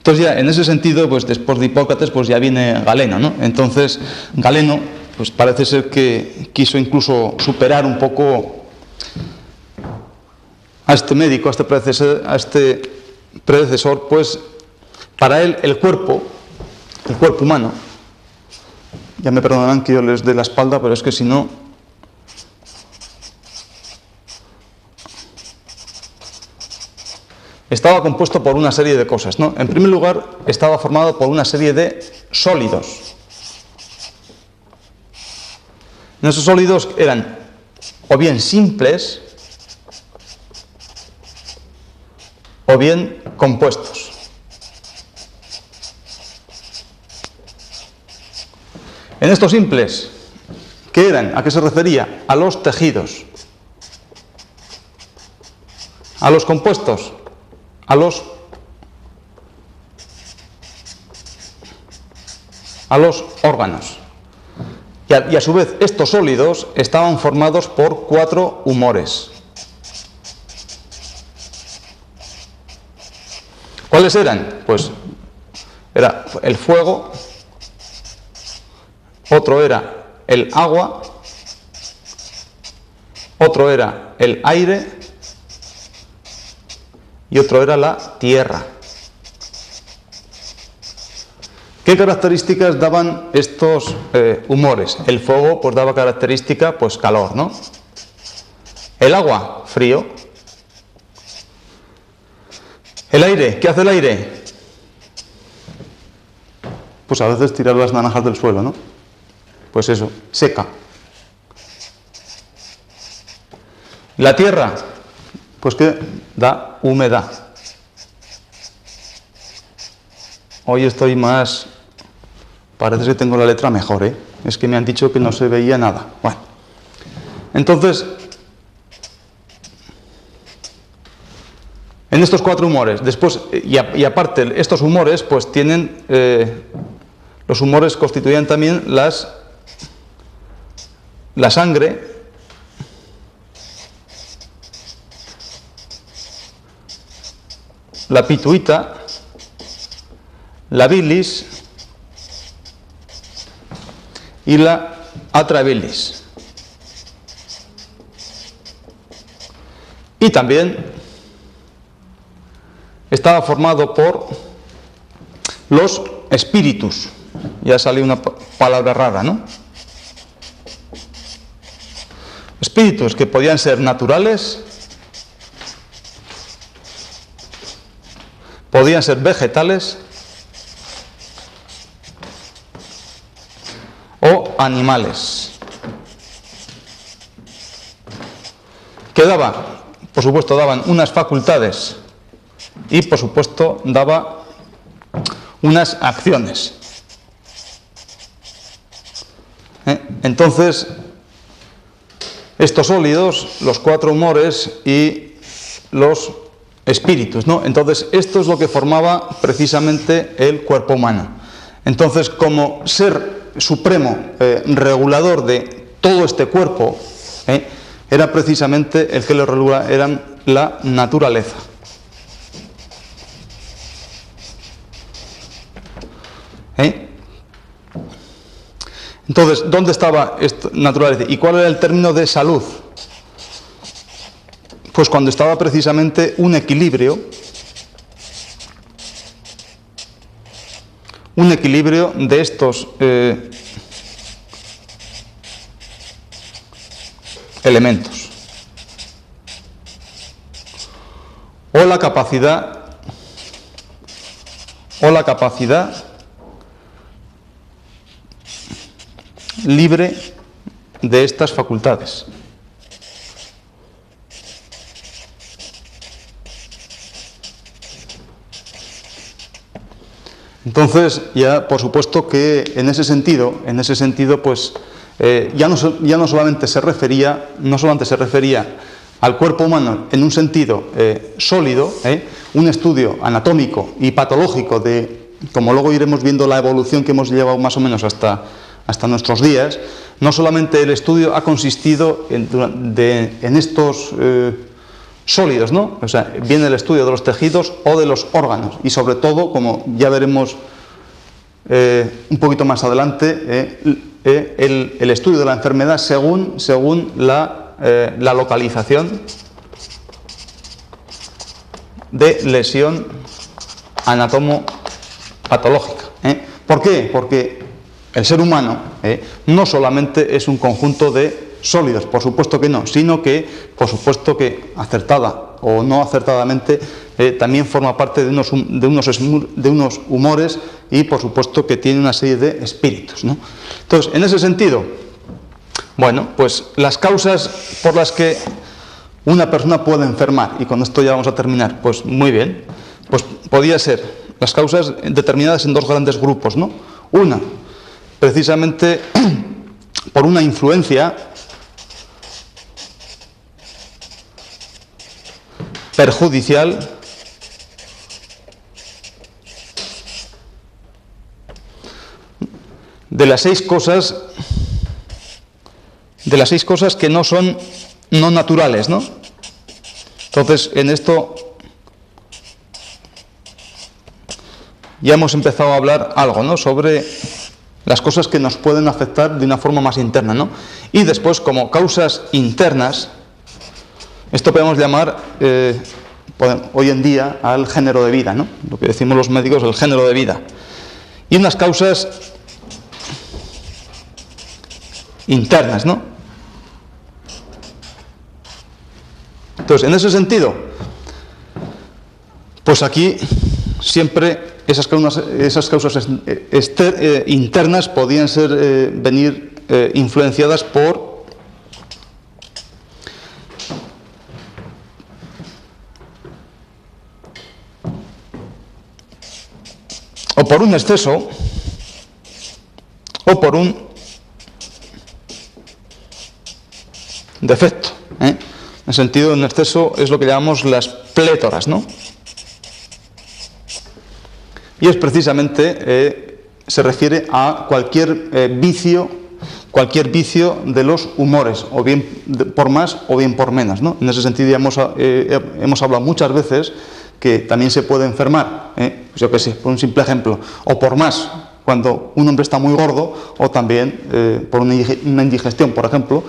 Entonces ya en ese sentido, pues después de Hipócrates, pues ya viene Galeno, ¿no? Entonces Galeno, pues parece ser que quiso incluso superar un poco a este médico, a este predecesor, pues para él el cuerpo humano, ya me perdonarán que yo les dé la espalda, pero es que si no... Estaba compuesto por una serie de cosas, ¿no? En primer lugar, estaba formado por una serie de sólidos. Esos sólidos eran o bien simples o bien compuestos. En estos simples, ¿qué eran? ¿A qué se refería? A los tejidos. A los compuestos, a los órganos. Y a su vez, estos sólidos estaban formados por 4 humores. ¿Cuáles eran? Pues era el fuego, otro era el agua, otro era el aire y otro era la tierra. ¿Qué características daban estos humores? El fuego pues daba característica pues calor, ¿no? El agua, frío. El aire, ¿qué hace el aire? Pues a veces tirar las naranjas del suelo, ¿no? Pues eso, seca. La tierra, pues que da humedad. Hoy estoy más... Parece que tengo la letra mejor, ¿eh? Es que me han dicho que no se veía nada. Bueno, entonces, en estos 4 humores, después, y aparte, estos humores, pues tienen, los humores constituyen también la sangre, la pituita, la bilis y la atrabilis. Y también estaba formado por los espíritus. Ya salió una palabra rara, ¿no? Espíritus que podían ser naturales, podían ser vegetales o animales. ¿Qué daba? Por supuesto, daban unas facultades y, por supuesto, daba unas acciones. Entonces, estos sólidos, los 4 humores y los espíritus, ¿no? Entonces, esto es lo que formaba precisamente el cuerpo humano. Entonces, como ser supremo, regulador de todo este cuerpo, era precisamente el que lo regula, eran la naturaleza. Entonces, ¿dónde estaba esta naturaleza? ¿Y cuál era el término de salud? Pues cuando estaba precisamente un equilibrio de estos elementos. O la capacidad libre de estas facultades. Entonces, ya por supuesto que en ese sentido, pues ya no solamente se refería al cuerpo humano en un sentido sólido, un estudio anatómico y patológico de, como luego iremos viendo la evolución que hemos llevado más o menos hasta nuestros días. No solamente el estudio ha consistido en estos sólidos, ¿no? O sea, viene el estudio de los tejidos o de los órganos, y sobre todo, como ya veremos un poquito más adelante, el estudio de la enfermedad según la localización de lesión anatomopatológica. ¿Por qué? Porque el ser humano no solamente es un conjunto de sólidos, por supuesto que no, sino que, por supuesto que acertada o no acertadamente, también forma parte de unos humores, y por supuesto que tiene una serie de espíritus, ¿no? Entonces, en ese sentido, bueno, pues las causas por las que una persona puede enfermar, y con esto ya vamos a terminar, pues muy bien, pues podía ser las causas determinadas en dos grandes grupos, ¿no? Una, precisamente por una influencia perjudicial de las seis cosas que no son no naturales, ¿no? Entonces, en esto ya hemos empezado a hablar algo, ¿no?, sobre las cosas que nos pueden afectar de una forma más interna, ¿no? Y después, como causas internas, esto podemos llamar hoy en día al género de vida, ¿no?, lo que decimos los médicos, el género de vida. Y unas causas internas, ¿no? Entonces, en ese sentido, pues aquí siempre esas causas internas podían venir influenciadas por un exceso o por un defecto. En el sentido, en exceso es lo que llamamos las plétoras, ¿no? Y es precisamente, se refiere a cualquier vicio de los humores, o bien por más o bien por menos, ¿no? En ese sentido ya hemos hablado muchas veces que también se puede enfermar, pues yo qué sé, por un simple ejemplo, o por más, cuando un hombre está muy gordo, o también por una indigestión, por ejemplo,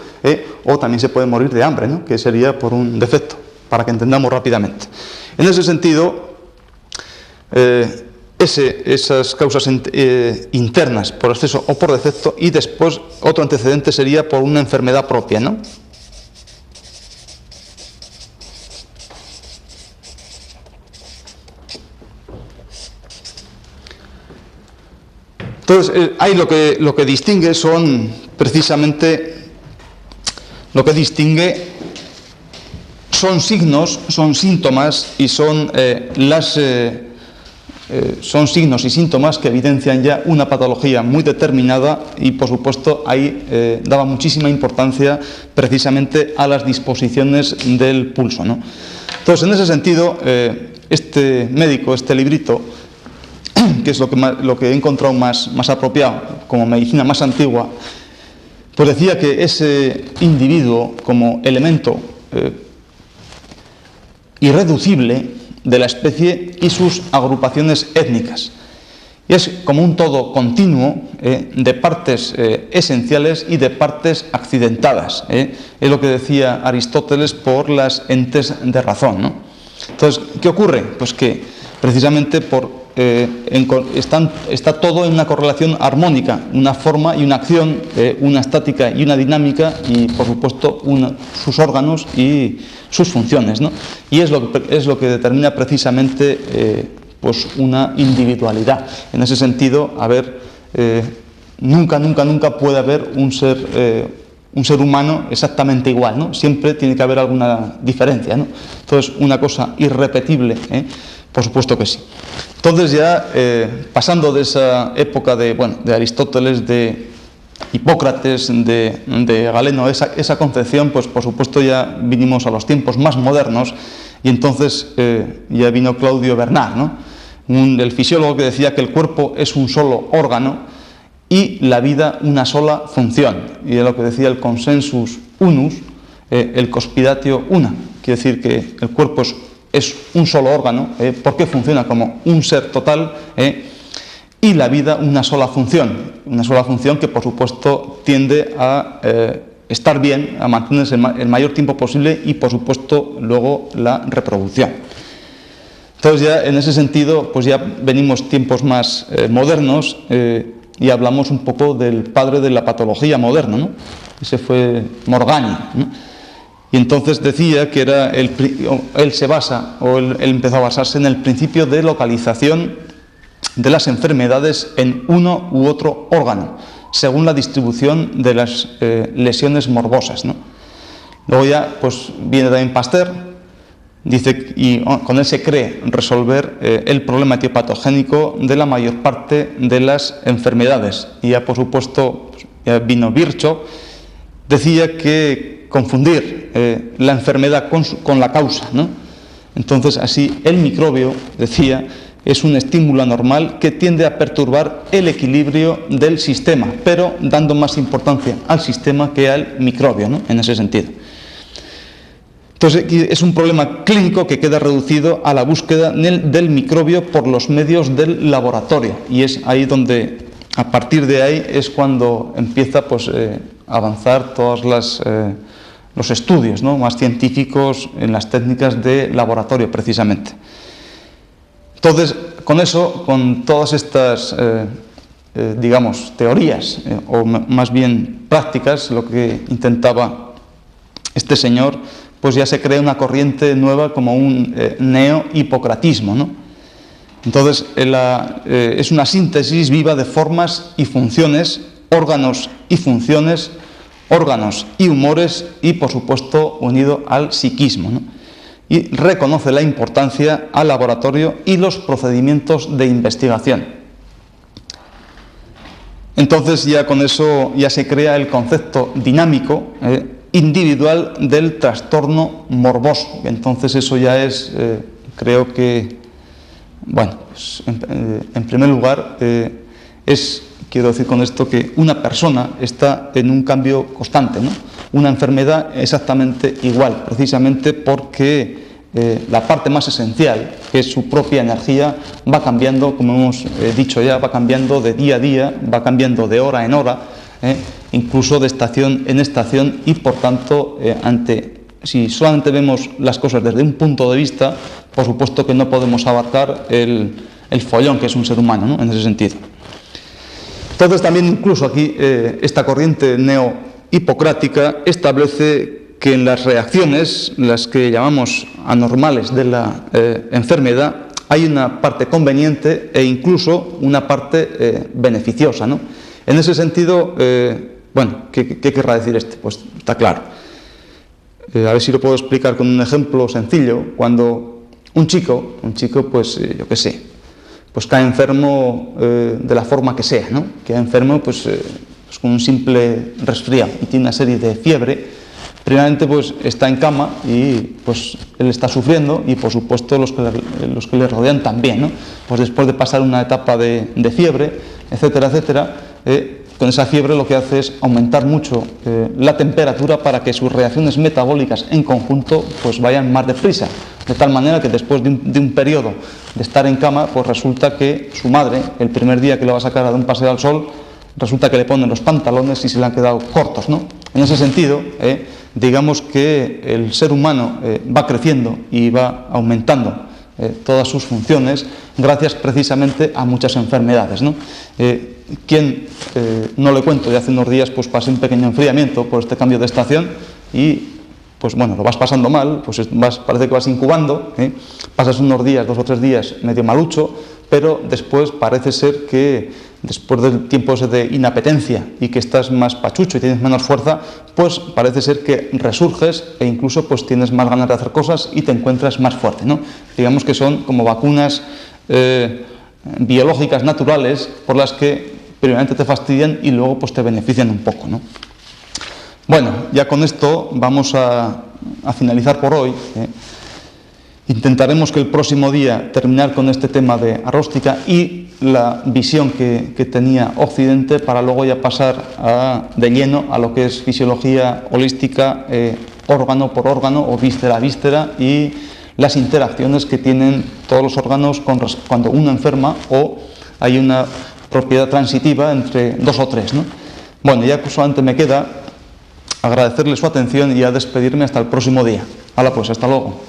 o también se puede morir de hambre, ¿no?, que sería por un defecto, para que entendamos rápidamente. En ese sentido, esas causas internas por exceso o por defecto, y después otro antecedente sería por una enfermedad propia, ¿no? Entonces, ahí lo que distingue son precisamente, son signos, son síntomas, y son signos y síntomas que evidencian ya una patología muy determinada, y por supuesto ahí daba muchísima importancia precisamente a las disposiciones del pulso, ¿no? Entonces, en ese sentido, este médico, este librito, que es lo que he encontrado más apropiado como medicina más antigua, pues decía que ese individuo, como elemento irreducible de la especie y sus agrupaciones étnicas, y es como un todo continuo de partes esenciales y de partes accidentadas, es lo que decía Aristóteles por las entes de razón, ¿no? Entonces, ¿qué ocurre? Pues que precisamente está todo en una correlación armónica, una forma y una acción, una estática y una dinámica, y por supuesto sus órganos y sus funciones, ¿no? Y es lo que determina precisamente pues una individualidad. En ese sentido, nunca puede haber un ser humano exactamente igual, ¿no? Siempre tiene que haber alguna diferencia, ¿no? Entonces, una cosa irrepetible, por supuesto que sí. Entonces, ya pasando de esa época de Aristóteles, de Hipócrates, de Galeno, esa concepción, pues por supuesto ya vinimos a los tiempos más modernos, y entonces ya vino Claudio Bernard, ¿no?, el fisiólogo, que decía que el cuerpo es un solo órgano y la vida una sola función, y es lo que decía el consensus unus, el conspiratio una, quiere decir que el cuerpo es un solo órgano, porque funciona como un ser total, y la vida una sola función que por supuesto tiende a estar bien, a mantenerse el mayor tiempo posible y por supuesto luego la reproducción. Entonces ya en ese sentido pues ya venimos tiempos más modernos y hablamos un poco del padre de la patología moderna, ¿no? Ese fue Morgagni, ¿no? Y entonces decía que era él empezó a basarse en el principio de localización de las enfermedades en uno u otro órgano, según la distribución de las lesiones morbosas, ¿no? Luego ya pues viene también Pasteur, dice, y con él se cree resolver el problema etiopatogénico de la mayor parte de las enfermedades. Y ya por supuesto ya vino Virchow, decía que confundir la enfermedad con la causa, ¿no? Entonces así el microbio, decía, es un estímulo anormal que tiende a perturbar el equilibrio del sistema, pero dando más importancia al sistema que al microbio, ¿no? En ese sentido. Entonces es un problema clínico que queda reducido a la búsqueda del microbio por los medios del laboratorio, y es ahí donde, a partir de ahí, es cuando empieza pues, a avanzar todos los estudios, ¿no? Más científicos en las técnicas de laboratorio precisamente. Entonces, con eso, con todas estas, digamos, teorías, o más bien prácticas, lo que intentaba este señor, pues ya se crea una corriente nueva como un neo-hipocratismo, ¿no? Entonces, es una síntesis viva de formas y funciones, órganos y funciones, órganos y humores, y por supuesto unido al psiquismo, ¿no? Y reconoce la importancia al laboratorio y los procedimientos de investigación. Entonces ya con eso ya se crea el concepto dinámico individual del trastorno morboso. Entonces eso ya es, creo que, bueno, pues, en primer lugar quiero decir con esto que una persona está en un cambio constante, ¿no? Una enfermedad exactamente igual, precisamente porque la parte más esencial, que es su propia energía, va cambiando, como hemos dicho ya, va cambiando de día a día, va cambiando de hora en hora, incluso de estación en estación, y por tanto, si solamente vemos las cosas desde un punto de vista, por supuesto que no podemos abarcar el follón que es un ser humano, ¿no? En ese sentido. Entonces también incluso aquí esta corriente neo-hipocrática establece que en las reacciones, las que llamamos anormales de la enfermedad, hay una parte conveniente e incluso una parte beneficiosa, ¿no? En ese sentido, bueno, ¿qué querrá decir este? Pues está claro. A ver si lo puedo explicar con un ejemplo sencillo. Cuando un chico, pues yo qué sé, pues cae enfermo de la forma que sea, ¿no? Queda enfermo pues con un simple resfriado y tiene una serie de fiebre. Primeramente pues está en cama y pues él está sufriendo, y por supuesto los que le rodean también, ¿no? Pues después de pasar una etapa de fiebre, etcétera, etcétera, con esa fiebre lo que hace es aumentar mucho la temperatura para que sus reacciones metabólicas en conjunto pues vayan más deprisa, de tal manera que después de un periodo de estar en cama, pues resulta que su madre, el primer día que lo va a sacar a dar un paseo al sol, resulta que le ponen los pantalones y se le han quedado cortos, ¿no? En ese sentido, digamos que el ser humano va creciendo y va aumentando todas sus funciones gracias precisamente a muchas enfermedades, ¿no? Quien, no le cuento, ya hace unos días pues pasé un pequeño enfriamiento por este cambio de estación y pues bueno, lo vas pasando mal, pues parece que vas incubando, pasas unos días, 2 o 3 días medio malucho, pero después parece ser que después del tiempo ese de inapetencia y que estás más pachucho y tienes menos fuerza, pues parece ser que resurges e incluso pues tienes más ganas de hacer cosas y te encuentras más fuerte, ¿no? Digamos que son como vacunas biológicas naturales por las que primeramente te fastidian y luego pues te benefician un poco, ¿no? Bueno, ya con esto vamos a finalizar por hoy. Intentaremos que el próximo día terminar con este tema de Arróstica y la visión que tenía Occidente, para luego ya pasar de lleno a lo que es fisiología holística órgano por órgano o víscera a víscera y las interacciones que tienen todos los órganos cuando uno enferma o hay una propiedad transitiva entre 2 o 3, ¿no? Bueno, ya solamente me queda agradecerle su atención y a despedirme hasta el próximo día. Hala pues, hasta luego.